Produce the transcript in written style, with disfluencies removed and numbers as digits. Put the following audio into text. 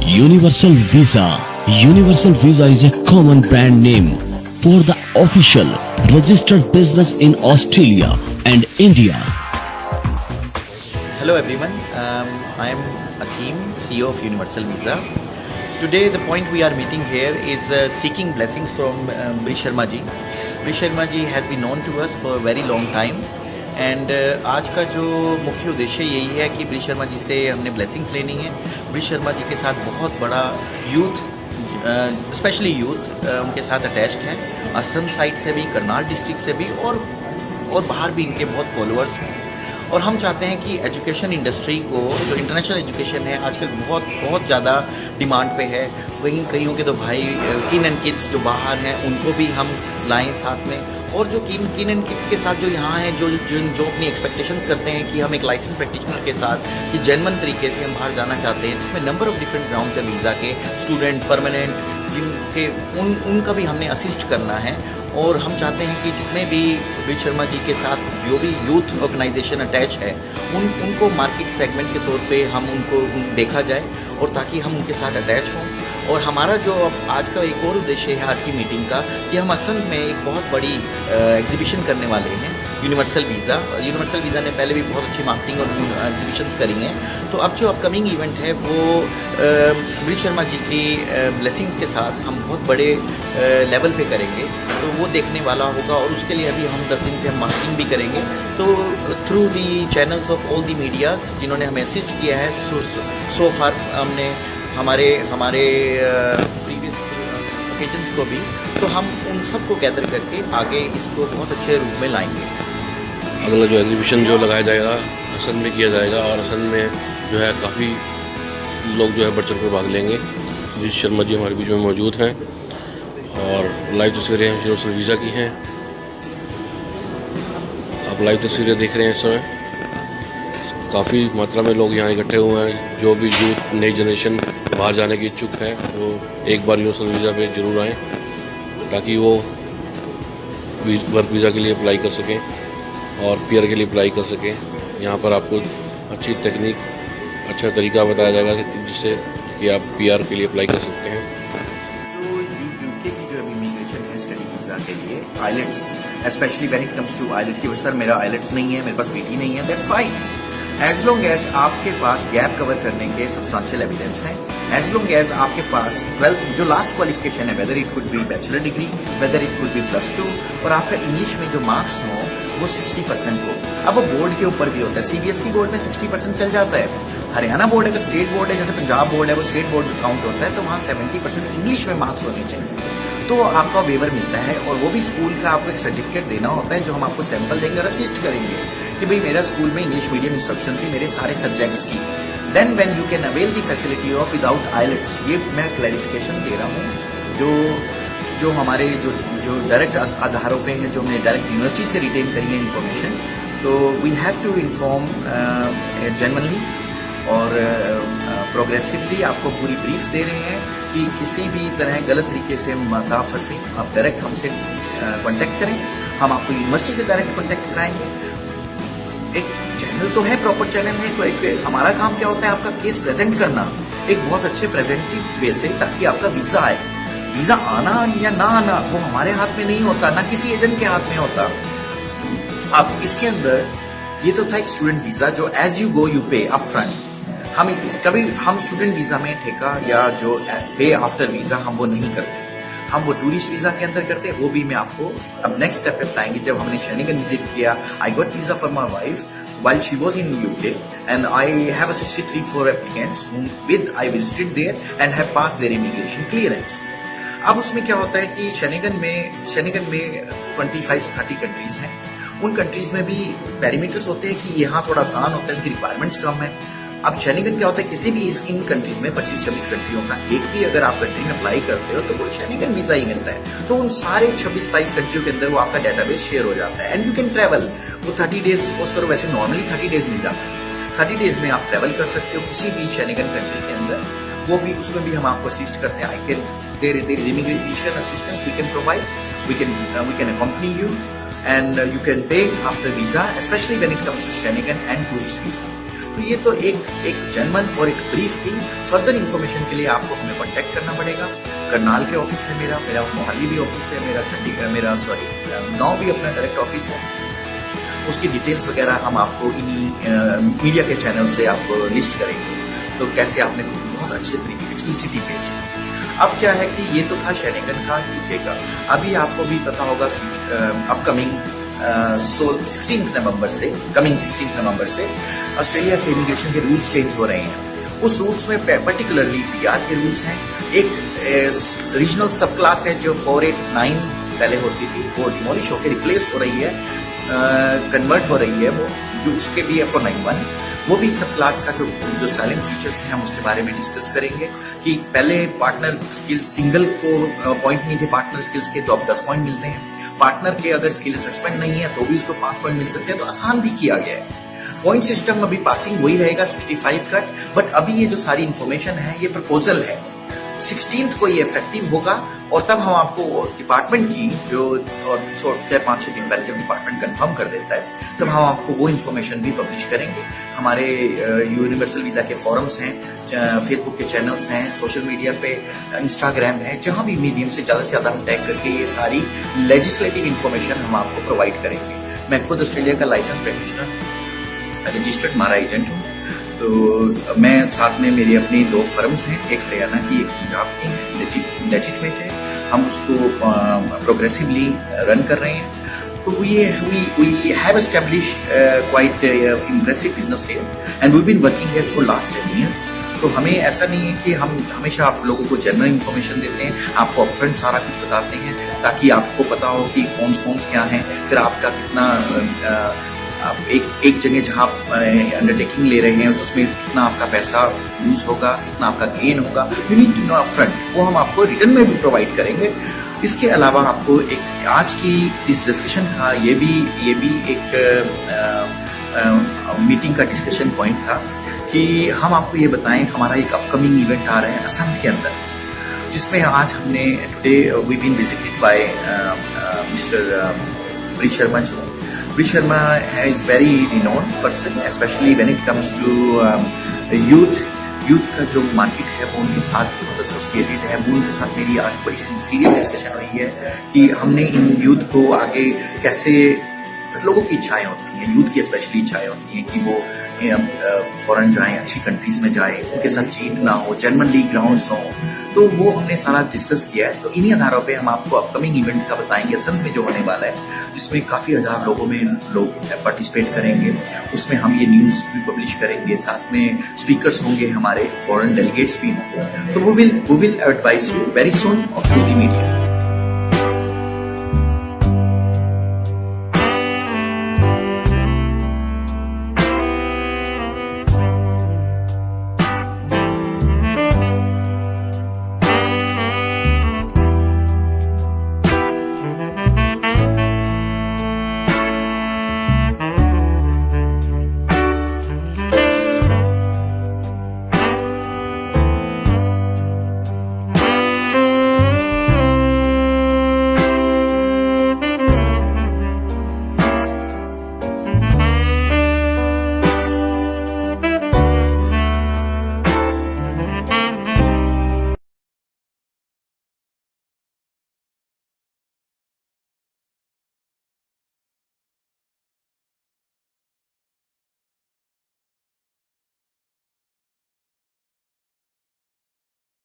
Universal Visa. Universal Visa is a common brand name for the official registered business in Australia and India. Hello everyone, I am Asim, CEO of Universal Visa. Today the point we are meeting here is seeking blessings from Brish Sharma ji. Brish Sharma ji has been known to us for a very long time and आज का जो मुख्य उद्देश्य यही है कि ब्रिश शर्मा जी से हमने ब्लेसिंग्स लेनी है। ब्रिश शर्मा जी के साथ बहुत बड़ा यूथ, स्पेशली यूथ उनके साथ अटैच्ड है, असम साइड से भी, करनाल डिस्ट्रिक्ट से भी और बाहर भी इनके बहुत फॉलोअर्स हैं। और हम चाहते हैं कि एजुकेशन इंडस्ट्री को, जो इंटरनेशनल एजुकेशन है आजकल बहुत ज़्यादा डिमांड पे है, कईयों के तो भाई किन एंड किड्स जो बाहर हैं उनको भी हम लाएं साथ में, और जो किन एंड किड्स के साथ जो यहाँ हैं जो अपनी एक्सपेक्टेशंस करते हैं कि हम एक लाइसेंस प्रैक्टिशनर के साथ कि जेन्युइन तरीके से हम बाहर जाना चाहते हैं, जिसमें नंबर ऑफ डिफरेंट ग्राउंड्स है वीज़ा के, स्टूडेंट, परमानेंट, जिनके उनका भी हमने असिस्ट करना है। और हम चाहते हैं कि जितने भी ब्रिश शर्मा जी के साथ जो भी यूथ ऑर्गेनाइजेशन अटैच है उनको मार्केट सेगमेंट के तौर पे हम उनको देखा जाए, और ताकि हम उनके साथ अटैच हों। और हमारा जो आज का एक और उद्देश्य है आज की मीटिंग का, कि हम असम में एक बहुत बड़ी एग्जीबिशन करने वाले हैं, यूनिवर्सल वीज़ा। यूनिवर्सल वीज़ा ने पहले भी बहुत अच्छी मार्केटिंग और एग्जीबिशंस करी हैं, तो अब जो अपकमिंग इवेंट है वो ब्रिश शर्मा जी की ब्लेसिंग्स के साथ हम बहुत बड़े लेवल पे करेंगे, तो वो देखने वाला होगा। और उसके लिए अभी हम 10 दिन से हम मार्केटिंग भी करेंगे, तो through the channels of all the medias जिन्होंने हमें असिस्ट किया है सो फार, हमने हमारे प्रीवियस ओकेजन्स को भी, तो हम उन सबको गैदर करके आगे इसको बहुत अच्छे रूप में लाएंगे। अगला जो एग्जीबिशन जो लगाया जाएगा असम में किया जाएगा, और असम में जो है काफ़ी लोग जो है बढ़ चढ़ कर भाग लेंगे। ब्रिश शर्मा जी हमारे बीच में मौजूद हैं और लाइव तस्वीरें यूनिवर्सल वीज़ा की हैं। आप लाइव तस्वीरें देख रहे हैं इस समय। काफ़ी मात्रा में लोग यहाँ इकट्ठे हुए हैं। जो भी यूथ, नई जनरेशन बाहर जाने की इच्छुक है वो एक बार यूनिवर्सल वीज़ा पे ज़रूर आएँ, ताकि वो वर्क वीज़ा के लिए अप्लाई कर सकें और पीआर के लिए अप्लाई कर सकें। यहाँ पर आपको अच्छी टेक्निक, अच्छा तरीका बताया जाएगा जिससे कि आप पीआर के लिए अप्लाई कर सकते हैं। जो यूके की जो इमिग्रेशन है स्टडी वीज़ा के लिए, IELTS, specially when it comes to IELTS की, सर मेरा आइलेट्स नहीं है, मेरे पास पीटी नहीं है, that's fine, as long as आपके पास गैप कवर करने के सब्सटेंशियल एविडेंस हैं, एज लॉन्ग एज आपके पास 12th जो लास्ट क्वालिफिकेशन है, whether it could be bachelor degree, whether it could be +2, और आपका इंग्लिश में जो मार्क्स हो वो 60% हो। अब वो बोर्ड के ऊपर भी होता है। सीबीएसई बोर्ड में 60% चल जाता है। हरियाणा बोर्ड अगर स्टेट बोर्ड है, जैसे पंजाब बोर्ड है, वो स्टेट बोर्ड में काउंट होता है, तो वहाँ 70% इंग्लिश में मार्क्स होने चाहिए, तो आपका वेवर मिलता है। और वो भी स्कूल का आपको एक सर्टिफिकेट देना होता है, जो हम आपको सैंपल देंगे और असिस्ट करेंगे कि भाई मेरा स्कूल में इंग्लिश मीडियम इंस्ट्रक्शन थी मेरे सारे सब्जेक्ट्स की। Then when you can avail the facility of without IELTS, ये मैं क्लैरिफिकेशन दे रहा हूँ, जो हमारे जो डायरेक्ट आधारों पे हैं, जो हमने डायरेक्ट यूनिवर्सिटी से रिटेन करी है इन्फॉर्मेशन, तो we have to inform genuinely और प्रोग्रेसिवली आपको पूरी ब्रीफ दे रहे हैं कि किसी भी तरह गलत तरीके से मत आप फंसे, आप डायरेक्ट हमसे कांटेक्ट करें, हम आपको यूनिवर्सिटी से डायरेक्ट कांटेक्ट कराएंगे। एक चैनल तो है, प्रॉपर चैनल है, तो एक हमारा काम क्या होता है, आपका केस प्रेजेंट करना एक बहुत अच्छे प्रेजेंटिव वे से, ताकि आपका वीजा आए। वीजा आना या ना आना वो हमारे हाथ में नहीं होता, ना किसी एजेंट के हाथ में होता। अब इसके अंदर ये तो था एक स्टूडेंट वीजा, जो एज यू गो यू पे अप फ्रंट। हम स्टूडेंट वीजा में ठेका या जो पे आफ्टर वीजा हम वो नहीं करते, हम वो टूरिस्ट वीजा के अंदर करते हैं। वो भी मैं आपको अब नेक्स्ट स्टेप पे बताएंगे। जब हमने शेनिगन विजिट किया, I got visa for my wife while she was in UK, and I have assisted 3-4 applicants with I visited there and have passed their immigration clearance. अब उसमें क्या होता है कि शेनिगन में 25-30 कंट्रीज हैं। उन कंट्रीज में भी पैरामीटर्स होते हैं कि यहाँ थोड़ा आसान होता है, उनकी रिक्वायरमेंट्स कम है। अब शेनिगन क्या होता है, किसी भी इन कंट्रीज में 25-26 कंट्रियों का एक भी अगर आप कंट्री में अप्लाई करते हो तो वो शेनिगन वीजा ही मिलता है। तो उन सारे 26-27 कंट्रियों के अंदर वो आपका डेटाबेस शेयर हो जाता है, एंड यू कैन ट्रेवल। वो 30 डेज सपोज करो, वैसे नॉर्मली 30 डेज मिल जाता है, 30 डेज में आप ट्रेवल कर सकते हो किसी भी शेनिगन कंट्री के अंदर। वो भी, उसमें भी हम आपको असिस्ट करते हैं। I can there is immigration assistance we can provide, we can accompany you and you can pay after visa, specially when it comes to Schengen and tourist visa. तो ये तो एक जर्मन और एक ब्रीफ थी। Further information के लिए आपको हमें कांटेक्ट करना पड़ेगा। करनाल के ऑफिस है मेरा मोहाली भी ऑफिस है, नौ भी अपना डायरेक्ट ऑफिस है। उसकी डिटेल्स वगैरह हम आपको इन्हीं मीडिया के चैनल से आपको लिस्ट करेंगे, तो कैसे आपने बहुत अच्छे तरीके एक्सप्लिसिटी बेस है। अब क्या है कि ये तो था शेनिगन का, यूके का। अभी आपको भी पता होगा अपकमिंग 16 नवंबर से ऑस्ट्रेलिया के इमिग्रेशन के रूल्स चेंज हो रहे हैं। उस रूल्स में पर्टिकुलरली पीआर के रूल्स हैं। एक रीजनल सब क्लास है जो 489 पहले होती थी, वो डिमोलिश होकर रिप्लेस हो रही है, कन्वर्ट हो रही है वो, जो उसके भी है 491। वो भी सब क्लास का जो साइलेंट फीचर्स हैं हम उसके बारे में डिस्कस करेंगे कि पहले पार्टनर स्किल सिंगल को पॉइंट नहीं थे पार्टनर स्किल्स के, तो अब 10 पॉइंट मिलते हैं। पार्टनर के अगर स्किल असेसमेंट नहीं है तो भी उसको 5 पॉइंट मिल सकते हैं, तो आसान भी किया गया है। पॉइंट सिस्टम अभी पासिंग वही रहेगा 65 का, बट अभी ये जो सारी इंफॉर्मेशन है ये प्रपोजल है। 16 को ये इफेक्टिव होगा और तब हम आपको डिपार्टमेंट की जो 4-5-6 दिन पहले जब डिपार्टमेंट कंफर्म कर देता है तब हम आपको वो इन्फॉर्मेशन भी पब्लिश करेंगे। हमारे यूनिवर्सल वीजा के फॉरम्स हैं, फेसबुक के चैनल्स हैं, सोशल मीडिया पे इंस्टाग्राम है, जहां भी मीडियम से ज्यादा हम टैग करके ये सारी लेजिस्लेटिव इन्फॉर्मेशन हम आपको प्रोवाइड करेंगे। मैं खुद ऑस्ट्रेलिया का लाइसेंस प्रैक्टिशनर रजिस्टर्ड मारा एजेंट हूँ, तो मैं साथ में मेरी अपनी 2 फर्म्स हैं, एक हरियाणा की एक पंजाब की, लेजिटमेट है। हम उसको प्रोग्रेसिवली रन कर रहे हैं। तो we have established quite impressive business here and we've been working here for last 10 years. तो हमें ऐसा नहीं है कि हम हमेशा आप लोगों को जनरल इन्फॉर्मेशन देते हैं, आपको अपफ्रंट सारा कुछ बताते हैं ताकि आपको पता हो कि कौन क्या है, फिर आपका कितना आप एक जगह जहाँ अंडरटेकिंग ले रहे हैं उसमें कितना आपका पैसा यूज होगा, कितना आपका गेन होगा, you need to know upfront. वो हम आपको रिटर्न में भी प्रोवाइड करेंगे। इसके अलावा आपको एक आज की इस डिस्कशन का ये भी एक मीटिंग का डिस्कशन पॉइंट था कि हम आपको ये बताएं हमारा एक अपकमिंग इवेंट आ रहा है असंध के अंदर, जिसमें आज हमने today we been visited by mister Brij Sharma ji. Brish Sharma is very renowned person, especially when it comes to youth का जो मार्केट है वो उनके साथ बहुत एसोसिएटेड है। वो उनके साथ मेरी आज बड़ी सीरियस डिस्कशन हुई है कि हमने इन यूथ को आगे कैसे, लोगों की इच्छाएं होती हैं, यूथ की स्पेशली इच्छाएं होती हैं कि वो फॉरेन जाएं, अच्छी कंट्रीज में जाएं, उनके साथ चीट ना हो, जेन्युइनली ग्राउंड्स हो, तो वो हमने सारा डिस्कस किया है। तो इन्हीं आधारों पे हम आपको अपकमिंग इवेंट का बताएंगे असंध में जो होने वाला है, जिसमें काफी हजार लोग पार्टिसिपेट करेंगे। उसमें हम ये न्यूज भी पब्लिश करेंगे, साथ में स्पीकर्स होंगे, हमारे फॉरेन डेलीगेट्स भी होंगे। तो वो will advice you very soon through the media.